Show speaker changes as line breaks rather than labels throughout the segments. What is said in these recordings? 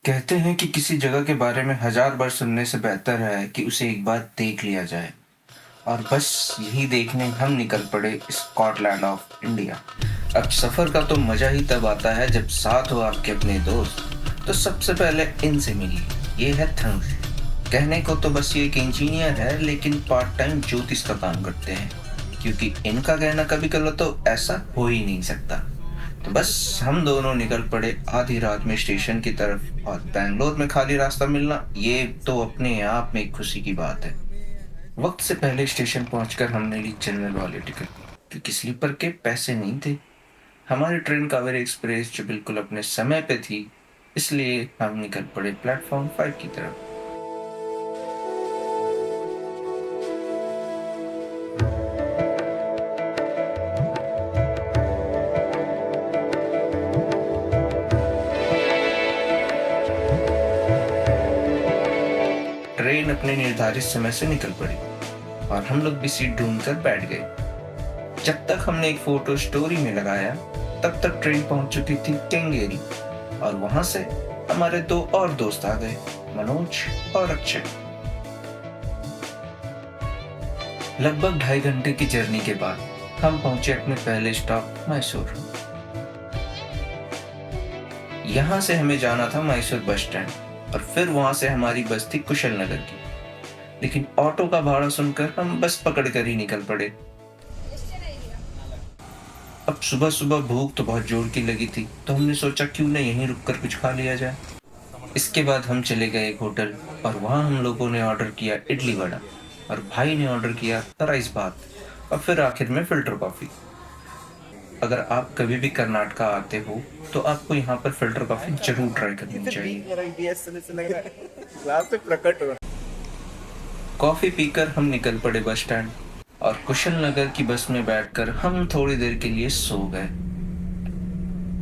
कहते हैं कि किसी जगह के बारे में हजार बार सुनने से बेहतर है कि उसे एक बार देख लिया जाए। और बस यही देखने हम निकल पड़े स्कॉटलैंड ऑफ इंडिया। अब सफर का तो मजा ही तब आता है जब साथ हो आपके अपने दोस्त। तो सबसे पहले इनसे मिलिए। ये है धनुष। कहने को तो बस ये एक इंजीनियर है, लेकिन पार्ट टाइम ज्योतिष का काम करते हैं, क्योंकि इनका कहना कभी कभी तो ऐसा हो ही नहीं सकता। तो बस हम दोनों निकल पड़े आधी रात में स्टेशन की तरफ, और बैंगलोर में खाली रास्ता मिलना ये तो अपने आप में एक खुशी की बात है। वक्त से पहले स्टेशन पहुंचकर हमने ली जनरल वाली टिकट, क्योंकि स्लीपर के पैसे नहीं थे। हमारी ट्रेन कावेरी एक्सप्रेस जो बिल्कुल अपने समय पे थी, इसलिए हम निकल पड़े प्लेटफॉर्म 5 की तरफ। ट्रेन अपने निर्धारित समय से निकल पड़ी और हम लोग भी सीट ढूंढकर बैठ गए। जब तक हमने एक फोटो स्टोरी में लगाया, तब तक ट्रेन पहुंच चुकी थी केंगेरी, और वहां से हमारे दो और दोस्त आ गए, मनोज और अक्षय। लगभग 2.5 घंटे की जर्नी के बाद हम पहुंचे अपने पहले स्टॉप मैसूर। यहाँ से हमें जाना था मैसूर बस स्टैंड, और फिर वहां से हमारी बस थी कुशल नगर की। लेकिन ऑटो का भाड़ा सुनकर हम बस पकड़कर ही निकल पड़े। अब सुबह सुबह भूख तो बहुत जोर की लगी थी, तो हमने सोचा क्यों न यहीं रुककर कुछ खा लिया जाए। इसके बाद हम चले गए एक होटल, और वहाँ हम लोगों ने ऑर्डर किया इडली वड़ा, और भाई ने ऑर्डर किया राइस भात, और फिर आखिर में फिल्टर कॉफ़ी। अगर आप कभी भी कर्नाटका आते हो तो आपको यहाँ पर फिल्टर कॉफ़ी जरूर ट्राई करनी चाहिए। कॉफ़ी पीकर हम निकल पड़े बस स्टैंड, और कुशल नगर की बस में बैठकर हम थोड़ी देर के लिए सो गए।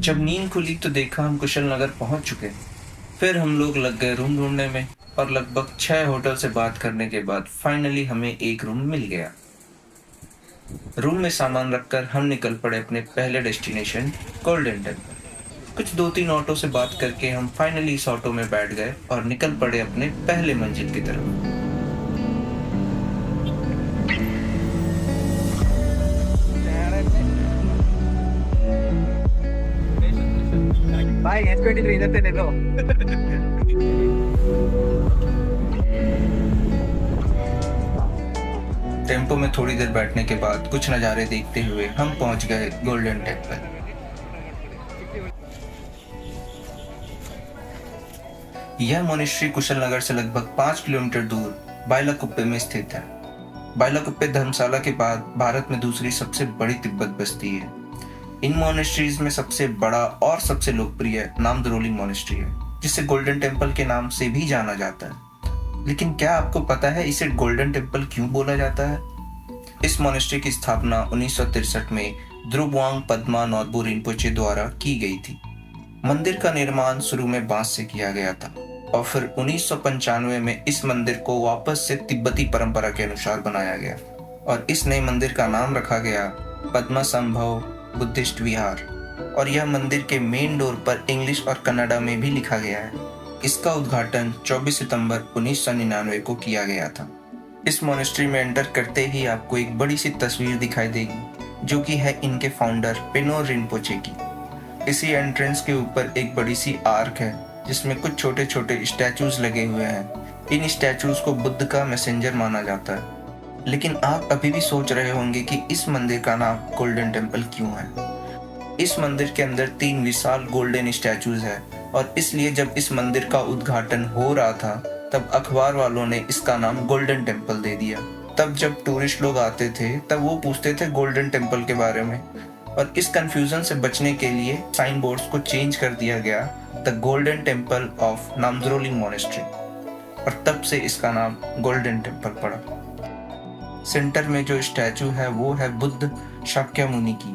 जब नींद खुली तो देखा हम कुशल नगर पहुंच चुके। फिर हम लोग लग गए रूम ढूंढने में, और लगभग 6 होटल से बात करने के बाद फाइनली हमें एक रूम मिल गया। रूम में सामान रखकर हम निकल पड़े अपने पहले डेस्टिनेशन गोल्डन टेम्पल। कुछ 2-3 ऑटो से बात करके हम फाइनली इस ऑटो में बैठ गए और निकल पड़े अपने पहले मंजिल की तरफ।
भाई S23 इधर से ले लो।
टेम्पो में थोड़ी देर बैठने के बाद कुछ नज़ारे देखते हुए हम पहुंच गए गोल्डन टेम्पल। यह मोनेस्ट्री कुशल नगर से लगभग 5 किलोमीटर दूर बाइलाकुप्पे में स्थित है। बाइलाकुप्पे धर्मशाला के बाद भारत में दूसरी सबसे बड़ी तिब्बत बस्ती है। इन मोनेस्ट्रीज में सबसे बड़ा और सबसे लोकप्रिय नामदरोली मोनेस्ट्री है, जिसे गोल्डन टेम्पल के नाम से भी जाना जाता है। लेकिन क्या आपको पता है इसे गोल्डन टेम्पल क्यों बोला जाता है? इस मोनेस्ट्री की स्थापना 1963 में द्रुबवांग पद्मा नोदबू रिनपोचे द्वारा की गई थी। मंदिर का निर्माण शुरू में बांस से किया गया था, और फिर 1995 में इस मंदिर को वापस से तिब्बती परंपरा के अनुसार बनाया गया, और इस नए मंदिर का नाम रखा गया पद्मा संभव बुद्धिस्ट विहार। और यह मंदिर के मेन डोर पर इंग्लिश और कन्नड़ा में भी लिखा गया है। इसका उद्घाटन 24 सितंबर 1999 को किया गया था। इस मोनेस्ट्री में एंटर करते ही आपको एक बड़ी सी तस्वीर दिखाई देगी, जो कि है इनके फाउंडर पेनोर रिनपोचे की। इसी एंट्रेंस के ऊपर एक बड़ी सी आर्क है, जिसमें कुछ छोटे छोटे स्टैचूज लगे हुए हैं। इन स्टैचूज को बुद्ध का मैसेंजर माना जाता है। लेकिन आप अभी भी सोच रहे होंगे कि इस मंदिर का नाम गोल्डन टेम्पल क्यों है। इस मंदिर के अंदर 3 विशाल गोल्डन स्टैचूज है, और इसलिए जब इस मंदिर का उद्घाटन हो रहा था, तब अखबार वालों ने इसका नाम गोल्डन टेम्पल दे दिया। तब जब टूरिस्ट लोग आते थे, तब वो पूछते थे गोल्डन टेम्पल के बारे में, और इस कंफ्यूजन से बचने के लिए साइन बोर्ड्स को चेंज कर दिया गया the golden temple of Namdroling monastery, और तब से इसका नाम गोल्डन टेम्पल पड़ा। सेंटर में जो स्टैचू है वो है बुद्ध शाक्यमुनि की,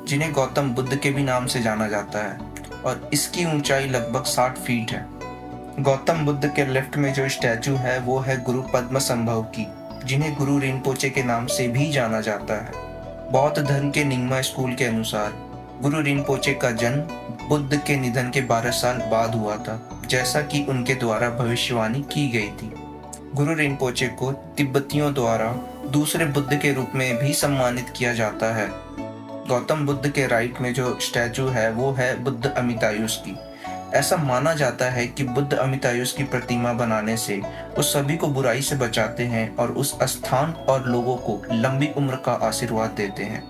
जिन्हें गौतम बुद्ध के भी नाम से जाना जाता है, और इसकी ऊंचाई लगभग 60 फीट है। गौतम बुद्ध के लेफ्ट में जो स्टैचू है वो है गुरु पद्म संभव की, जिन्हें गुरु रिनपोचे के नाम से भी जाना जाता है। बौद्ध धर्म के निंगमा स्कूल के अनुसार गुरु रिनपोचे का जन्म बुद्ध के निधन के 12 साल बाद हुआ था, जैसा कि उनके द्वारा भविष्यवाणी की गई थी। गुरु रिनपोचे को तिब्बतियों द्वारा दूसरे बुद्ध के रूप में भी सम्मानित किया जाता है। गौतम बुद्ध के राइट में जो स्टैचू है वो है बुद्ध अमितायुस की। ऐसा माना जाता है कि बुद्ध अमितायुस की प्रतिमा बनाने से वो सभी को बुराई से बचाते हैं और उस स्थान और लोगों को लंबी उम्र का आशीर्वाद देते हैं।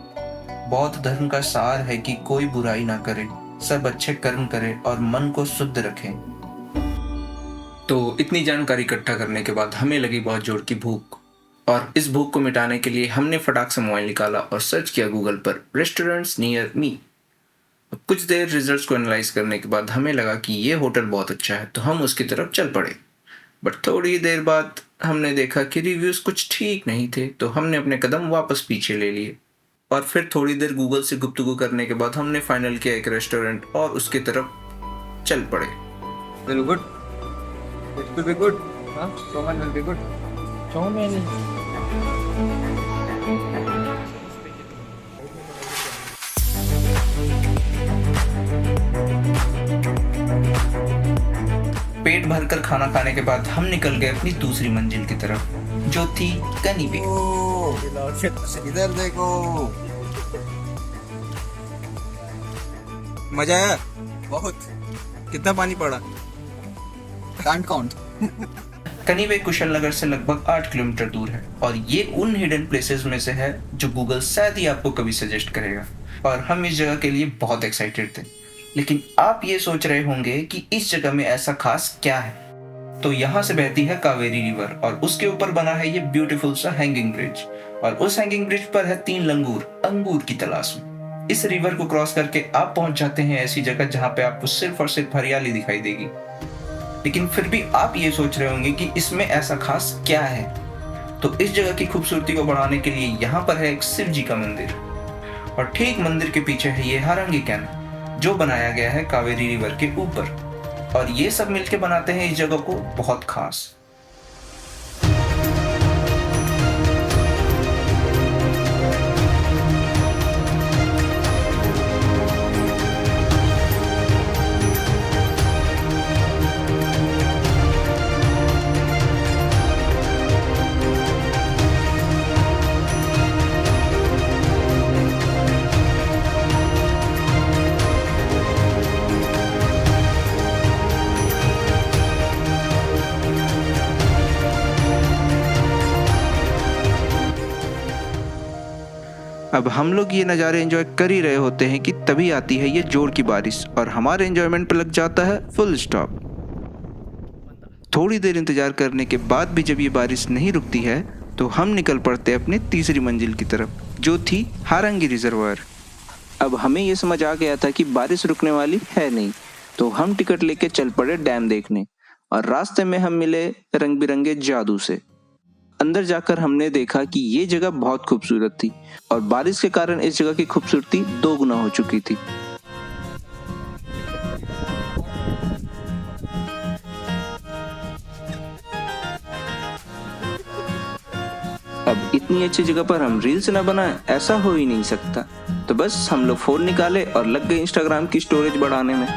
बौद्ध धर्म का सार है कि कोई बुराई ना करे, सब अच्छे कर्म करे और मन को शुद्ध रखें। तो इतनी जानकारी इकट्ठा करने के बाद हमें लगी बहुत जोर की भूख, और इस भूख को मिटाने के लिए हमने फटाक से मोबाइल निकाला और सर्च किया गूगल पर रेस्टोरेंट्स नियर मी। कुछ देर रिजल्ट्स को एनालाइज करने के बाद हमें लगा कि ये होटल बहुत अच्छा है, तो हम उसकी तरफ चल पड़े। बट थोड़ी देर बाद हमने देखा कि रिव्यूज़ कुछ ठीक नहीं थे, तो हमने अपने कदम वापस पीछे ले लिए। और फिर थोड़ी देर गूगल से गुफ्तगू करने के बाद हमने फाइनल किया एक रेस्टोरेंट और उसकी तरफ चल पड़े।
Will good. It will be good. Huh? Someone will be good.
पेट भरकर खाना खाने के बाद हम निकल गए अपनी दूसरी मंजिल की तरफ, जो थी कनीवे।
इधर देखो, मजा आया बहुत। कितना पानी पड़ा? Can't count.
कनीवे कुशल नगर से लगभग 8 किलोमीटर दूर है और ये उन हिडन प्लेसेस में से है जो गूगल शायद ही आपको कभी सजेस्ट करेगा, और हम इस जगह के लिए बहुत एक्साइटेड थे। लेकिन आप ये सोच रहे होंगे कि इस जगह में ऐसा खास क्या है। तो यहाँ से बहती है कावेरी रिवर और उसके ऊपर बना है ये ब्यूटीफुल सा हैंगिंग ब्रिज, और उस हैंगिंग ब्रिज पर है 3 लंगूर अंगूर की तलाश में। इस रिवर को क्रॉस करके आप पहुंच जाते हैं ऐसी जगह जहाँ पे आपको सिर्फ और सिर्फ हरियाली दिखाई देगी। लेकिन फिर भी आप ये सोच रहे होंगे कि इसमें ऐसा खास क्या है। तो इस जगह की खूबसूरती को बढ़ाने के लिए यहाँ पर है एक शिव जी का मंदिर, और ठीक मंदिर के पीछे है ये हारंगी कैंप जो बनाया गया है कावेरी रिवर के ऊपर, और ये सब मिलके बनाते हैं इस जगह को बहुत खास। अब हम लोग ये नज़ारे एंजॉय कर ही रहे होते हैं कि तभी आती है ये जोर की बारिश और हमारे एंजॉयमेंट पे लग जाता है फुल स्टॉप। थोड़ी देर इंतजार करने के बाद भी जब ये बारिश नहीं रुकती है तो हम निकल पड़ते अपने तीसरी मंजिल की तरफ, जो थी हारंगी रिजर्वायर। अब हमें ये समझ आ गया था कि बारिश रुकने वाली है नहीं, तो हम टिकट लेके चल पड़े डैम देखने, और रास्ते में हम मिले रंग बिरंगे जादू से। अंदर जाकर हमने देखा कि ये जगह बहुत खूबसूरत थी और बारिश के कारण इस जगह की खूबसूरती 2 गुना हो चुकी थी। अब इतनी अच्छी जगह पर हम रील्स ना बनाएं, ऐसा हो ही नहीं सकता। तो बस हम लोग फोन निकाले और लग गए इंस्टाग्राम की स्टोरेज बढ़ाने में।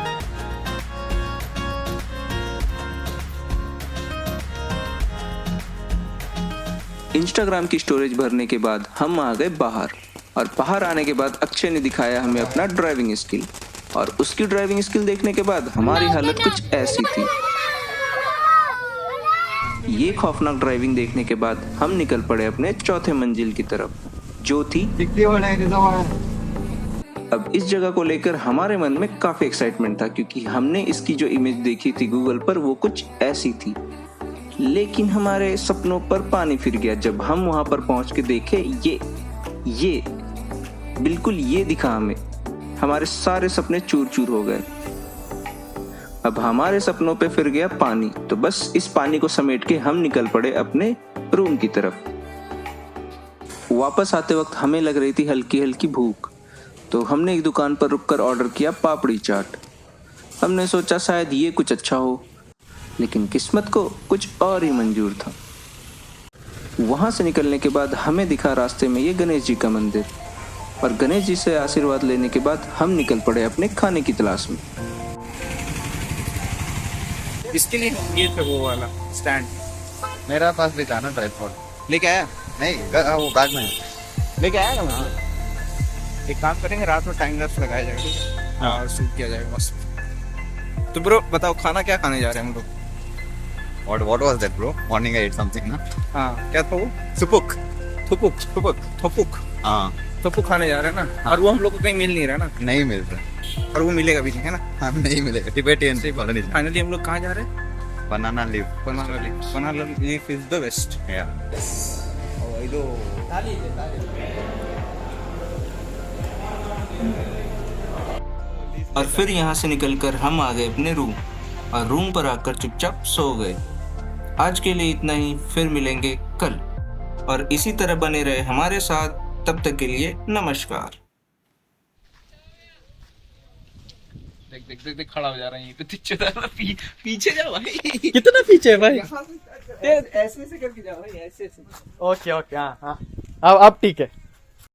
इंस्टाग्राम की स्टोरेज भरने के बाद हम आ गए बाहर, और बाहर आने के बाद अक्षय ने दिखाया हमें अपना ड्राइविंग स्किल, और उसकी ड्राइविंग स्किल देखने के बाद हमारी हालत कुछ ऐसी थी। ये खौफनाक ड्राइविंग देखने के बाद हम निकल पड़े अपने चौथे मंजिल की तरफ, जो थी। अब इस जगह को लेकर हमारे मन में काफी एक्साइटमेंट था, क्योंकि हमने इसकी जो इमेज देखी थी गूगल पर वो कुछ ऐसी थी। लेकिन हमारे सपनों पर पानी फिर गया जब हम वहां पर पहुंच के देखे ये बिल्कुल ये दिखा हमें। हमारे सारे सपने चूर चूर हो गए। अब हमारे सपनों पे फिर गया पानी, तो बस इस पानी को समेट के हम निकल पड़े अपने रूम की तरफ। वापस आते वक्त हमें लग रही थी हल्की हल्की भूख, तो हमने एक दुकान पर रुककर ऑर्डर किया पापड़ी चाट। हमने सोचा शायद ये कुछ अच्छा हो, लेकिन किस्मत को कुछ और ही मंजूर था। वहां से निकलने के बाद हमें दिखा रास्ते में ये गणेश जी का मंदिर। और गणेश जी से आशीर्वाद लेने के बाद हम निकल पड़े अपने खाने की तलाश में।
इसके लिए ये थे वो वाला स्टैंड
मेरा पास भी था ना ट्राइपॉड।
लेके आया
नहीं वो बैग में है।
लेके आया ना वहाँ। एक काम करेंगे, रात में टाइम लैप्स लगाया जाएगा, ठीक है?
हाँ।
और शूट किया जाएगा मस्त। तो ब्रो बताओ, खाना क्या खाने जा रहे हैं हम लोग?
What was that, bro? Morning I ate something, ना?
हाँ, क्या था वो? सुपुक थुपुक थुपुक थुपुक
हाँ,
थुपुक खाने जा रहे हैं ना। और वो हम लोग को कहीं मिल नहीं रहा ना,
नहीं मिल रहा।
और वो मिलेगा भी नहीं, है ना?
हाँ, नहीं मिलेगा। टिबेटियन से बोला नहीं।
फाइनली हम लोग कहाँ जा रहे हैं?
Banana leaf.
Banana leaf is the best.
Yeah.
और फिर यहाँ से निकलकर हम आ गए अपने रूम और रूम पर आकर चुपचाप सो गए। आज के लिए इतना ही, फिर मिलेंगे कल और इसी तरह बने रहे हमारे साथ। तब तक के लिए नमस्कार।
देख देख देख देख, खड़ा हो जा रहा है यहीं पे। पीछे जा भाई। कितना पीछे है भाई? ऐसे करके जा भाई, ऐसे।
ओके ओके हाँ हाँ अब ठीक है।